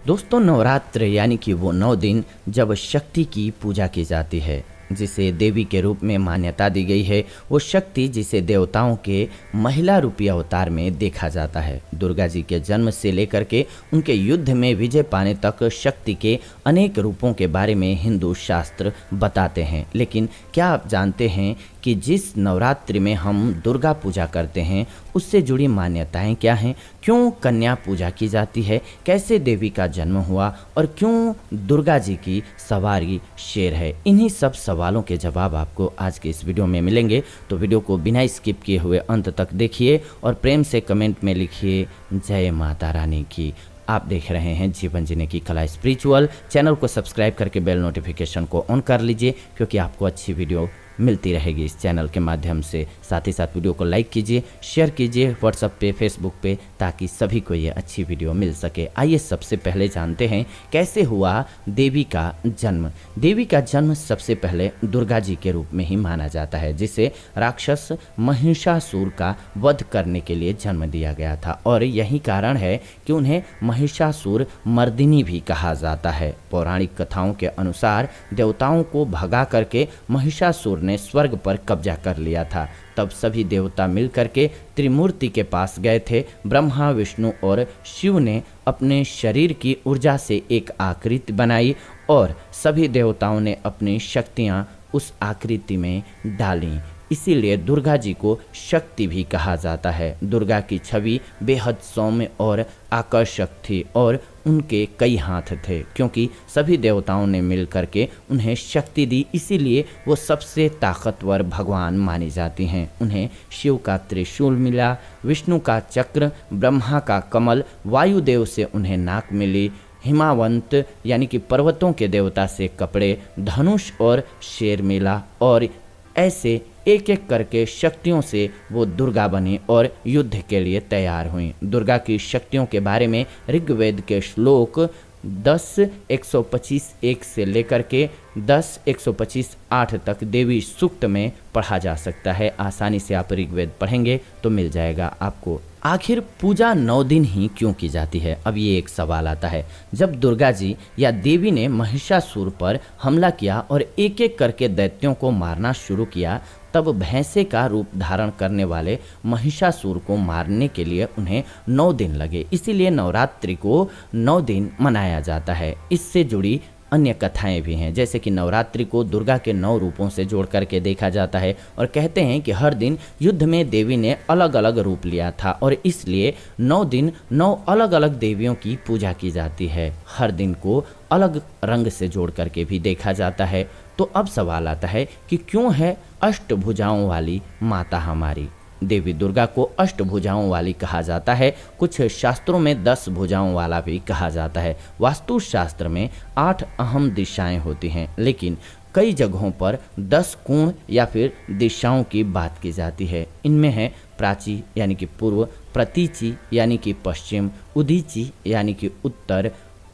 दोस्तों, नवरात्र यानी कि वो 9 दिन जब शक्ति की पूजा की जाती है, जिसे देवी के रूप में मान्यता दी गई है। वो शक्ति जिसे देवताओं के महिला रूपी अवतार में देखा जाता है। दुर्गा जी के जन्म से लेकर के उनके युद्ध में विजय पाने तक शक्ति के अनेक रूपों के बारे में हिंदू शास्त्र बताते हैं। लेकिन क्या आप जानते हैं कि जिस नवरात्रि में हम दुर्गा पूजा करते हैं उससे जुड़ी मान्यताएं क्या हैं? क्यों कन्या पूजा की जाती है? कैसे देवी का जन्म हुआ? और क्यों दुर्गा जी की सवारी शेर है? इन्हीं सब सवालों के जवाब आपको आज के इस वीडियो में मिलेंगे। तो वीडियो को बिना स्किप किए हुए अंत तक देखिए और प्रेम से कमेंट में लिखिए जय माता रानी की। आप देख रहे हैं जीवन जीने की कला स्पिरिचुअल। चैनल को सब्सक्राइब करके बेल नोटिफिकेशन को ऑन कर लीजिए, क्योंकि आपको अच्छी वीडियो मिलती रहेगी इस चैनल के माध्यम से। साथ ही साथ वीडियो को लाइक कीजिए, शेयर कीजिए व्हाट्सएप पे, फेसबुक पे, ताकि सभी को ये अच्छी वीडियो मिल सके। आइए सबसे पहले जानते हैं कैसे हुआ देवी का जन्म। देवी का जन्म सबसे पहले दुर्गा जी के रूप में ही माना जाता है, जिसे राक्षस महिषासुर का वध करने के लिए जन्म दिया गया था। और यही कारण है कि उन्हें महिषासुर मर्दिनी भी कहा जाता है। पौराणिक कथाओं के अनुसार देवताओं को भगा करके महिषासुर ने स्वर्ग पर कब्जा कर लिया था। तब सभी देवता मिलकर के त्रिमूर्ति के पास गए थे। ब्रह्मा, विष्णु और शिव ने अपने शरीर की ऊर्जा से एक आकृति बनाई और सभी देवताओं ने अपनी शक्तियां उस आकृति में डालीं। इसीलिए दुर्गा जी को शक्ति भी कहा जाता है। दुर्गा की छवि बेहद सौम्य और आकर्षक थी और उनके कई हाथ थे, क्योंकि सभी देवताओं ने मिलकर के उन्हें शक्ति दी। इसीलिए वो सबसे ताकतवर भगवान मानी जाती हैं। उन्हें शिव का त्रिशूल मिला, विष्णु का चक्र, ब्रह्मा का कमल, वायुदेव से उन्हें नाक मिली, हिमावंत यानी कि पर्वतों के देवता से कपड़े, धनुष और शेर मिला। और ऐसे एक एक करके शक्तियों से वो दुर्गा बनी और युद्ध के लिए तैयार हुई। दुर्गा की शक्तियों के बारे में ऋग्वेद के श्लोक 10:125 से लेकर के 10:125 तक देवी सूक्त में पढ़ा जा सकता है। आसानी से आप ऋग्वेद पढ़ेंगे तो मिल जाएगा आपको। आखिर पूजा 9 दिन ही क्यों की जाती है? अब ये एक सवाल आता है। जब दुर्गा जी या देवी ने महिषासुर पर हमला किया और एक एक करके दैत्यों को मारना शुरू किया, तब भैंसे का रूप धारण करने वाले महिषासुर को मारने के लिए उन्हें 9 दिन लगे। इसीलिए नवरात्रि को 9 दिन मनाया जाता है। इससे जुड़ी अन्य कथाएं भी हैं, जैसे कि नवरात्रि को दुर्गा के 9 रूपों से जोड़ करके देखा जाता है और कहते हैं कि हर दिन युद्ध में देवी ने अलग अलग रूप लिया था और इसलिए 9 दिन 9 अलग अलग देवियों की पूजा की जाती है। हर दिन को अलग रंग से जोड़ करके भी देखा जाता है। तो अब सवाल आता है कि क्यों है अष्टभुजाओं वाली माता हमारी? देवी दुर्गा को अष्टभुजाओं वाली कहा जाता है। कुछ शास्त्रों में 10 भुजाओं वाला भी कहा जाता है। वास्तु शास्त्र में 8 अहम दिशाएं होती हैं, लेकिन कई जगहों पर 10 कोण या फिर दिशाओं की बात की जाती है। इनमें है प्राची यानी कि पूर्व, प्रतीची यानी कि पश्चिम, उदीची यानी कि उत्तर,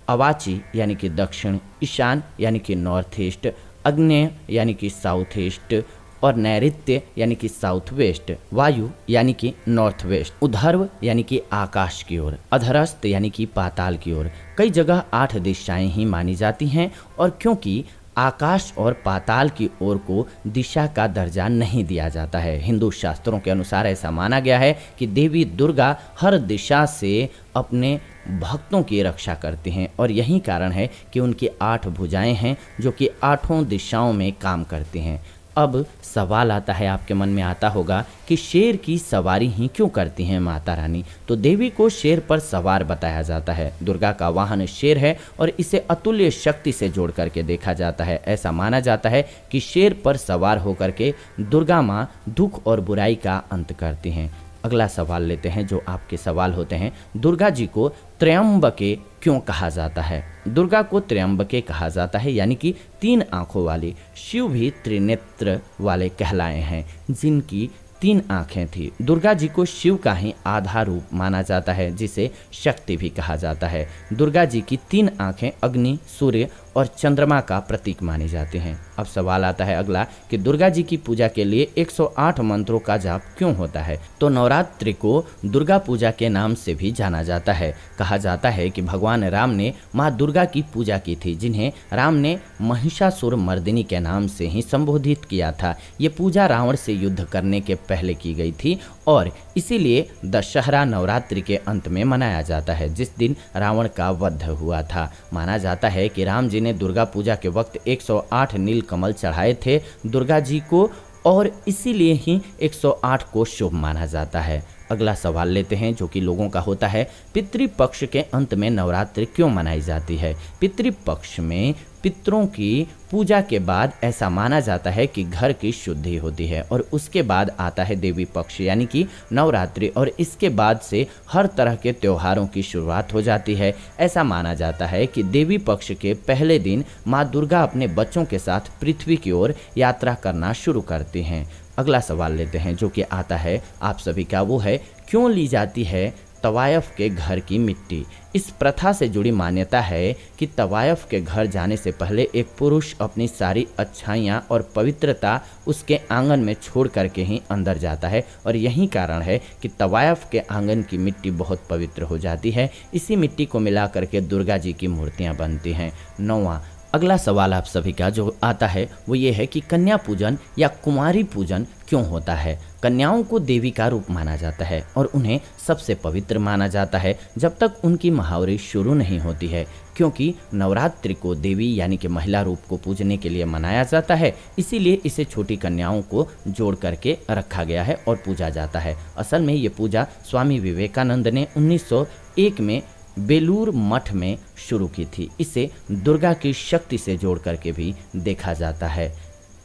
अवाची यानी कि दक्षिण, ईशान यानी कि नॉर्थ ईस्ट, आग्नेय यानी कि साउथ ईस्ट और नैऋत्य यानी कि साउथ वेस्ट, वायु यानी कि नॉर्थ वेस्ट, उधर्व यानी कि आकाश की ओर, अधरस्थ यानी कि पाताल की ओर। कई जगह 8 दिशाएं ही मानी जाती हैं। और क्योंकि आकाश और पाताल की ओर को दिशा का दर्जा नहीं दिया जाता है, हिंदू शास्त्रों के अनुसार ऐसा माना गया है कि देवी दुर्गा हर दिशा से अपने भक्तों की रक्षा करती हैं और यही कारण है कि उनकी 8 भुजाएं हैं जो कि 8 दिशाओं में काम करती हैं। अब सवाल आता है, आपके मन में आता होगा कि शेर की सवारी ही क्यों करती हैं माता रानी? तो देवी को शेर पर सवार बताया जाता है। दुर्गा का वाहन शेर है और इसे अतुल्य शक्ति से जोड़ करके देखा जाता है। ऐसा माना जाता है कि शेर पर सवार होकर के दुर्गा माँ दुख और बुराई का अंत करती हैं। अगला सवाल लेते हैं जो आपके सवाल होते हैं, दुर्गा जी को त्रयंबके क्यों कहा जाता है? दुर्गा को त्रयंबके कहा जाता है यानी कि 3 आंखों वाली। शिव भी त्रिनेत्र वाले कहलाए हैं, जिनकी 3 आंखें थी। दुर्गा जी को शिव का ही आधा रूप माना जाता है, जिसे शक्ति भी कहा जाता है। दुर्गा जी की 3 आंखें अग्नि, सूर्य और चंद्रमा का प्रतीक माने जाते हैं। अब सवाल आता है अगला कि दुर्गा जी की पूजा के लिए 108 मंत्रों का जाप क्यों होता है। तो नवरात्रि को दुर्गा पूजा के नाम से भी जाना जाता है। कहा जाता है कि भगवान राम ने माँ दुर्गा की पूजा की थी, जिन्हें राम ने महिषासुर मर्दिनी के नाम से ही संबोधित किया था। ये पूजा रावण से युद्ध करने के पहले की गई थी और इसीलिए दशहरा नवरात्रि के अंत में मनाया जाता है, जिस दिन रावण का वध हुआ था। माना जाता है कि राम जी ने दुर्गा पूजा के वक्त 108 नील कमल चढ़ाए थे दुर्गा जी को और इसीलिए ही 108 को शुभ माना जाता है। अगला सवाल लेते हैं जो कि लोगों का होता है, पितृपक्ष के अंत में नवरात्रि क्यों मनाई जाती है। पितृपक्ष में पितरों की पूजा के बाद ऐसा माना जाता है कि घर की शुद्धि होती है और उसके बाद आता है देवी पक्ष यानी कि नवरात्रि और इसके बाद से हर तरह के त्योहारों की शुरुआत हो जाती है। ऐसा माना जाता है कि देवी पक्ष के पहले दिन माँ दुर्गा अपने बच्चों के साथ पृथ्वी की ओर यात्रा करना शुरू करती हैं। अगला सवाल लेते हैं जो कि आता है आप सभी का, वो है क्यों ली जाती है तवायफ के घर की मिट्टी। इस प्रथा से जुड़ी मान्यता है कि तवायफ के घर जाने से पहले एक पुरुष अपनी सारी अच्छाइयाँ और पवित्रता उसके आंगन में छोड़ करके ही अंदर जाता है और यही कारण है कि तवायफ के आंगन की मिट्टी बहुत पवित्र हो जाती है। इसी मिट्टी को मिला करके दुर्गा जी की मूर्तियाँ बनती हैं। 9वां अगला सवाल आप सभी का जो आता है वो ये है कि कन्या पूजन या कुमारी पूजन क्यों होता है। कन्याओं को देवी का रूप माना जाता है और उन्हें सबसे पवित्र माना जाता है जब तक उनकी महावरी शुरू नहीं होती है, क्योंकि नवरात्रि को देवी यानी कि महिला रूप को पूजने के लिए मनाया जाता है। इसीलिए इसे छोटी कन्याओं को जोड़ करके रखा गया है और पूजा जाता है। असल में ये पूजा स्वामी विवेकानंद ने 1901 में बेलूर मठ में शुरू की थी। इसे दुर्गा की शक्ति से जोड़ करके भी देखा जाता है।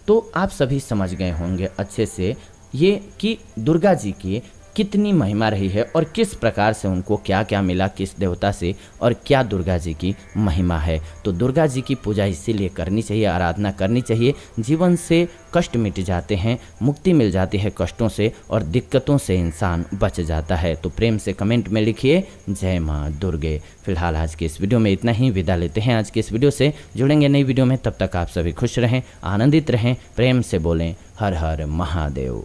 तो आप सभी समझ गए होंगे अच्छे से ये कि दुर्गा जी की कितनी महिमा रही है और किस प्रकार से उनको क्या क्या मिला किस देवता से और क्या दुर्गा जी की महिमा है। तो दुर्गा जी की पूजा इसीलिए करनी चाहिए, आराधना करनी चाहिए। जीवन से कष्ट मिट जाते हैं, मुक्ति मिल जाती है कष्टों से और दिक्कतों से इंसान बच जाता है। तो प्रेम से कमेंट में लिखिए जय माँ दुर्गे। फिलहाल आज के इस वीडियो में इतना ही, विदा लेते हैं आज के इस वीडियो से। जुड़ेंगे नई वीडियो में, तब तक आप सभी खुश रहें, आनंदित रहें, प्रेम से बोलें हर हर महादेव।